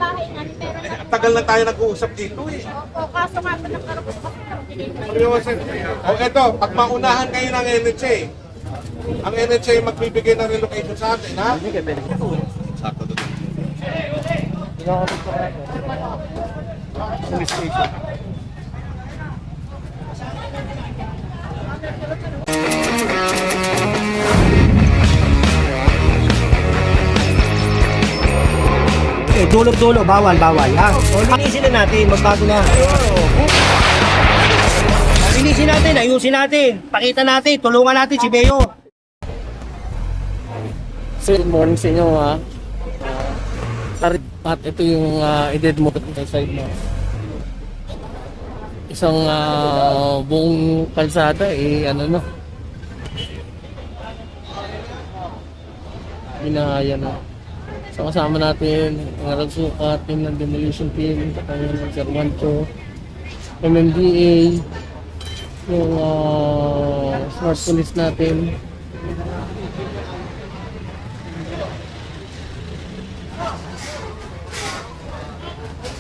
bahay namin, pero Ang tagal na tayo nag-uusap dito eh. opo, kaso nga po nagkaroon po kami ng O eto, pag maunahan kayo ng NHA, ang NHA magbibigay ng relocation sa atin, ha? Sakto doon. Dulo-dulo, bawal. Linisin na natin, magbago na. Linisin natin, ayusin natin. Pakita natin, tulungan natin si Beo. So, good morning sa inyo ha. At ito yung edad mo sa side mo. Isang buong kalsada ano no. Binahaya na. So kasama natin ang nagsukat, team ng demolition team, ang Sir Juancho, MMDA, yung smart police natin.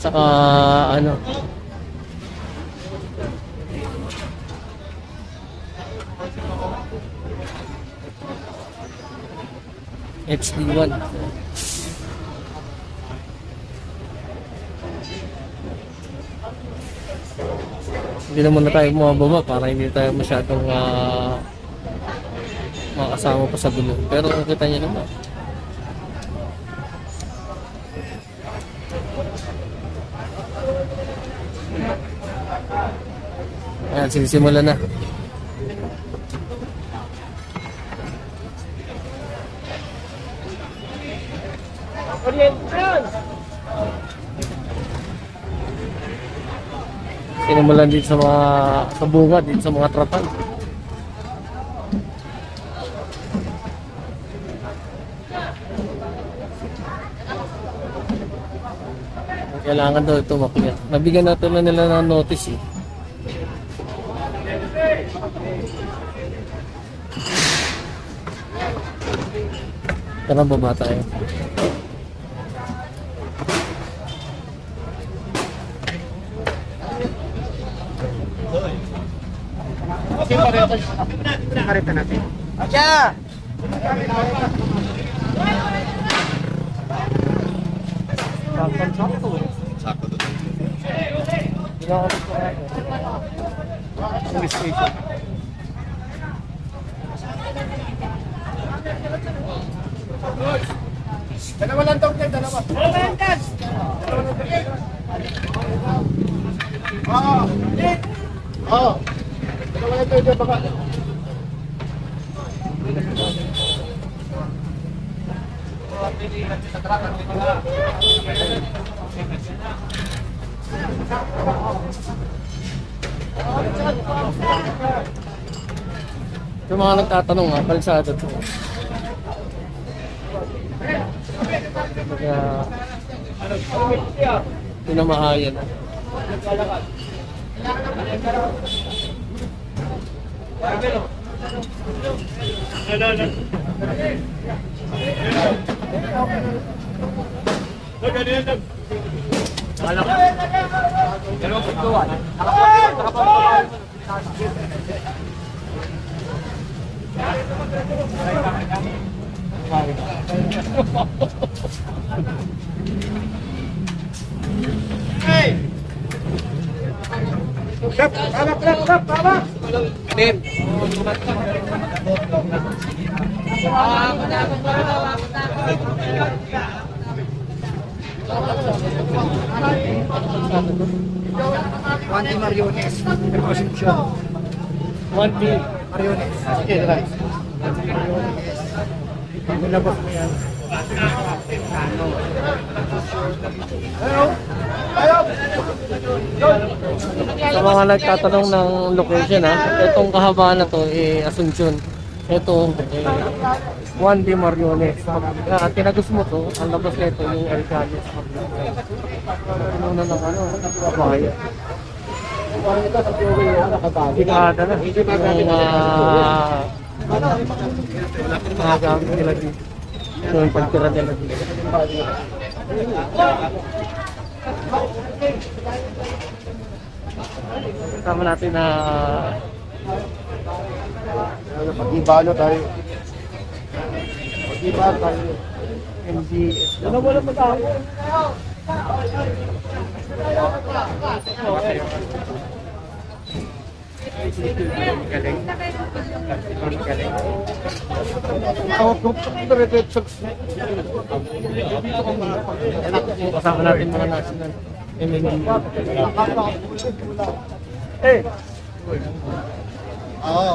Saka ano HD1. Hindi naman na tayo bumababa para hindi tayo masyadong makasama pa sa gulo. Pero kita niyo naman. Ayan, sinisimula na. Sinimulan dito sa mga sa bunga, dito sa mga trapal. Kailangan daw ito makiyak. Nabigyan natin na nila ng notice eh. Tara, baba tayo. Karita natin. Acha! Sakto doon. Dalawa lang daw dyan, dalawa. Oo. Dalawa lang daw dyan, baka. Yung mga nagtatanong nga, kalsada to. Kaya pinamahayan. Juan Di Mariones. Reposisyon. 1B. Mariones. Okay, right. Nilabas mo yan. Sa mga nagtatanong ng location ha, itong kahabaan na to Asuncion. Ito 1B Mariones. Pag tinagos mo to, ang labas nito yung El Calle sa kabila. Ano na ng bahay. Dekada na. Yung mga gamit nila dito. Yung pagtira nila dito. Kasama natin na Pag-iba tayo. Pag-iba tayo. MDS. Ano mo lang mag-ako? Kasama natin mga national MND. Eh! Oo.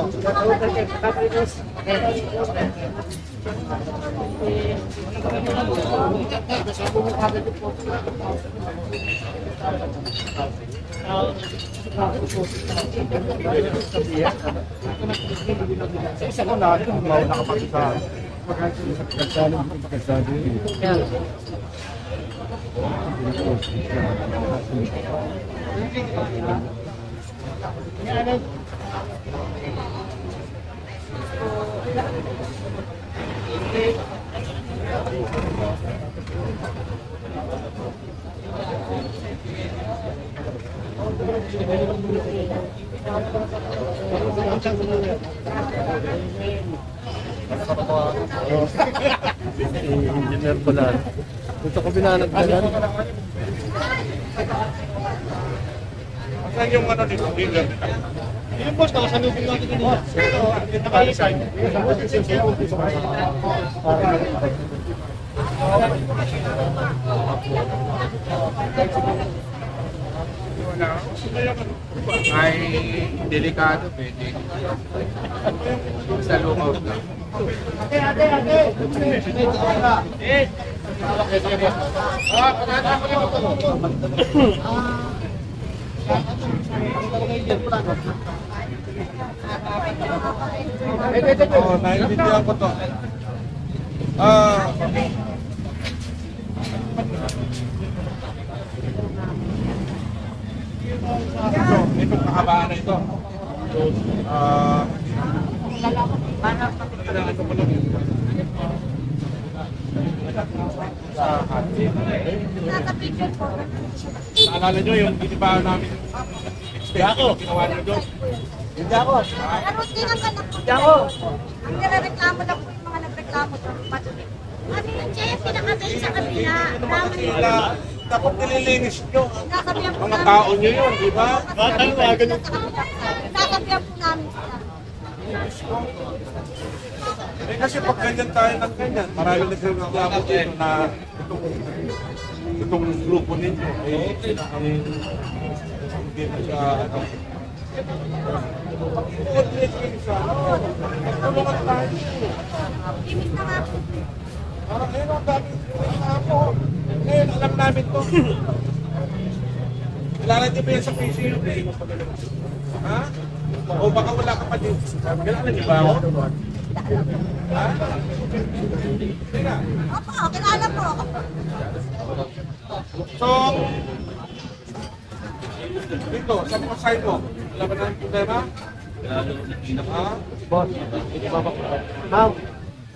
Isa ko na, nakapag-isa. Yan. Engineer ko lang. Gusto ko binanagdagan. Saan yung ano dito? Dealer? Yung boss, nakasalubong natin kanina. Ay, delikado, pwede. Sa loob lang. Oo, naiintindihan ko to. Itong kahabaan na ito. Kailangan ko pala sa hati. Naalala nyo yung ginibahan namin extension ginawa nyo doon? Hindi ako. Ano din ang anak ko? Hindi ako. Ang nirereklamo lang po yung mga nagreklamo doon. Ano yung Jeff, pinakatay sa kabila. Naman Sila, dapat nililinis nyo. Nasabihan po Mga namin. tao nyo yun, di ba? Nasabihan po namin sila. Eh kasi pag ganyan tayo ng ganyan, marami nagreklamo dito na itong grupo ninyo, hindi na siya, ano, coordinate kayo sa, tulungan tayo. Limis na nga po. Parang ngayon ang daming reklamo. Ngayon, alam namin to. Kilala niyo ba yan sa PCUP? Ha? O baka wala ka pa din. Kilala niyo ba ako? Ha? Hindi na. Opo, kilala po ako. So, dito, sa mga side mo, wala ba ng problema? Ha? Boss, ma'am,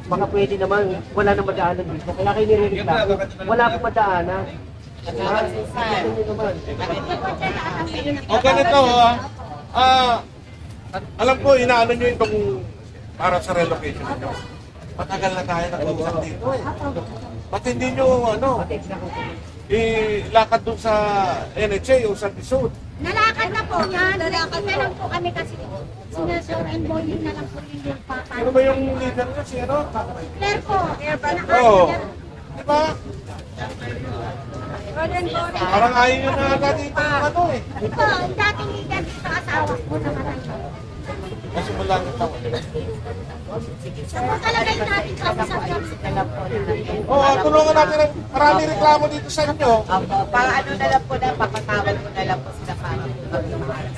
baka pwede naman, wala nang madaanan dito. Kaya kayo nire-reklamo, wala pong madaanan. O ganito, alam ko, inaano nyo itong para sa relocation nyo. Matagal na tayo nag-uusap dito. Ba't hindi nyo, ano, ilakad dun sa NHA o sa Tisod? Nalakad na po yan. Nalakad na lang po kami kasi sinasur-enrolling na lang po yung papa. Ano ba yung leader nyo, si ano? Claire po. Claire ba na Oo. Di ba? Roll-enrolling. Parang ayaw nyo na agad dito yung ano eh. Ito, ang dating leader dito asawa ko naman. Kasi mula ng taon. So, kung talagay natin kami sa job, Oo, tulungan natin ang marami reklamo dito sa inyo. Opo, para ano na lang po na, papatawag ko na lang po sila paano mag-maalas.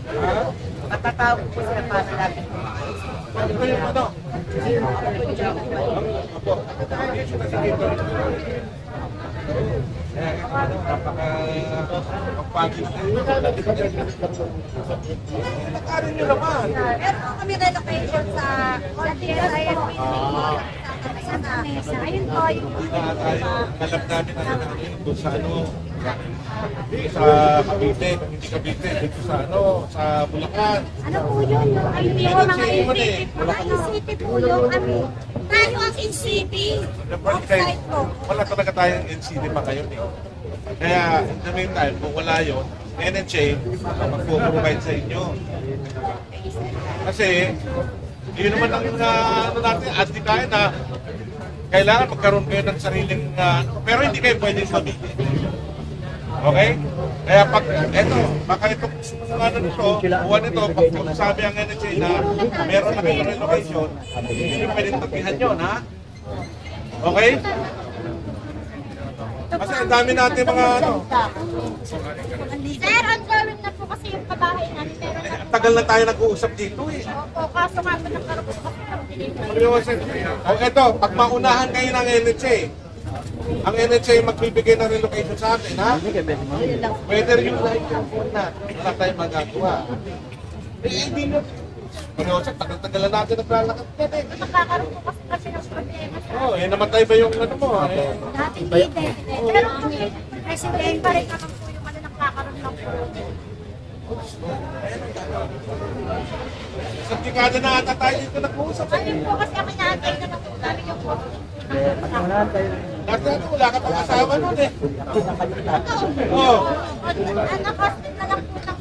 Ha? Patatawag po sila paano natin mag-maalas. Ano ba yung ano? Opo. Ay, issue na sige ito. Napaka-pagpagis na yun. Nakarin nyo naman. meron po kami relocation sa DSIS. Sa mesa. Ayun po, yung Alam namin na doon sa ano, sa Cavite, hindi Cavite, dito sa ano, sa Bulacan. ano po yun? Ano yung mga in-city? Mga in-city po yung ano. Tayo ang in-city. Offside po. Wala talaga tayong NCD pa ngayon eh. Kaya, in the meantime, kung wala yun, NHA, magpo-provide sa inyo. Kasi, yun naman ang ano natin, advocain na kailangan magkaroon kayo ng sariling, pero hindi kayo pwedeng mamili. Okay? Kaya pag, eto, baka itong ano nito, buwan nito, pag sabi ang NHA na meron na kayong relocation, hindi pwedeng tagihan yun, ha? Okay? Kasi ang dami natin mga ano, Sir, ongoing na po kasi yung kabahay namin. Pero ang tagal na tayo nag-uusap dito eh. opo, kaso nga po nagkaroon po kami ng delivery. Seryoso. O eto, pag maunahan kayo ng NHA, ang NHA magbibigay ng relocation sa atin, ha? Whether yung life yung una, wala tayong magagawa. Eh, hindi nyo. Seryoso, tagal-tagal na natin naglalakad yan eh. Magkakaroon po kasi ng problema sa Oh, eh, namatay ba yung ano mo? Eh, dating leader. Pero ang president pa rin naman po yung ano nagkakaroon ng problema. sa dekada na ata tayo dito nag-uusap. Ayun po kasi ang inaantay na lang po namin yung Dati ano, wala ka pang asawa nun eh. Oh. anak kasi na lang po ng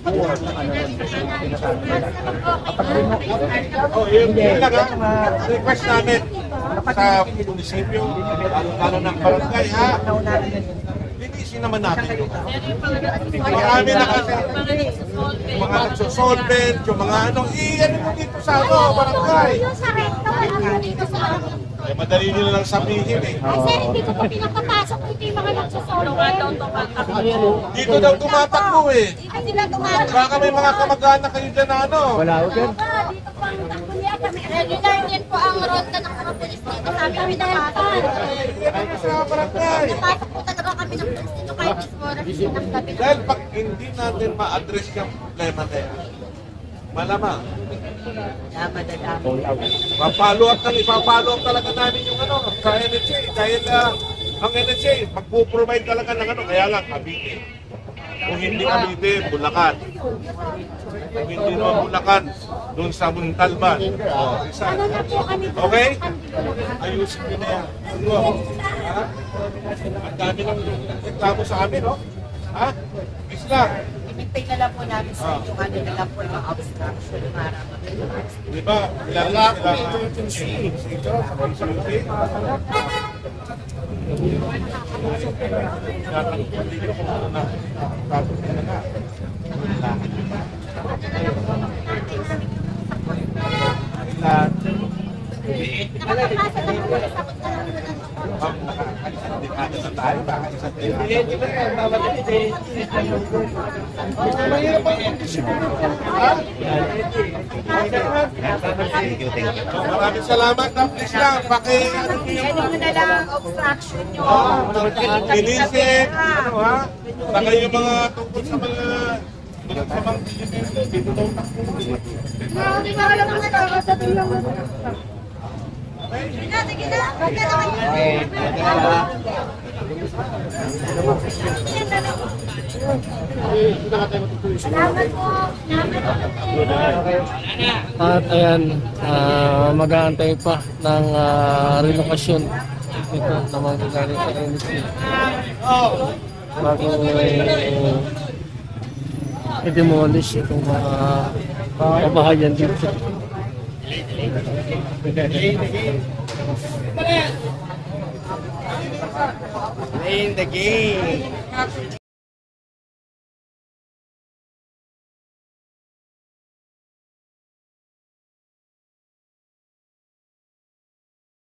Oh, yun lang ha. Request namin sa munisipyo, lalo ng barangay ha. Linisin naman natin yun. Marami na kasi mga nagsosolvent, yung mga ano, ano mo dito sa ano, barangay. yung sa recto, ano dito sa Eh, madali nyo lang sabihin eh. Ay, sir, hindi ko po pinapapasok dito yung mga nagsusolo. Dito daw tumatakbo eh. Dito sila tumatakbo. Baka may mga kamag-anak kayo dyan na ano. Wala ko dyan. Dito po ang takbulian kami. Regular din po ang ronda ng mga pulis dito. Sabi kami nakapasok. Yan ang sa barangay. Napasok po talaga kami ng pulis dito kahit mismo oras ng gabi. Dahil pag hindi natin ma-address yung problema na yan, malamang, ipapalo up talaga namin yung ano, sa NHA. Dahil ang NHA, magpo-provide talaga ng ano, kaya lang, Cavite. Kung hindi Cavite, Bulacan. Kung hindi naman Bulacan, doon sa Muntalban. Oh, isa. Ano na po kami po? Okay? Ayusin nyo na yan. Ano? Ha? Ang dami ng reklamo sa amin, no? Ha? Bis lang. Ibigay na lang po namin sa inyo ano na lang po yung mga obstruction para Di ba? Lala sila ito sa consulting. Nakapasa na po ulit ako sa Maraming salamat. Please lang, ano nyo na lang ang obstruction nyo. Linisin, ano ha? Saka yung mga tungkol sa mga Hindi ba alam mo na nakakasabi lang mo? Sige na, sige na. Huwag na naman. Salamat po. At ayan, mag-aantay pa ng relokasyon ito na mangyayari sa NHC. Bago i-demolish itong mga kabahayan dito. Playing the game.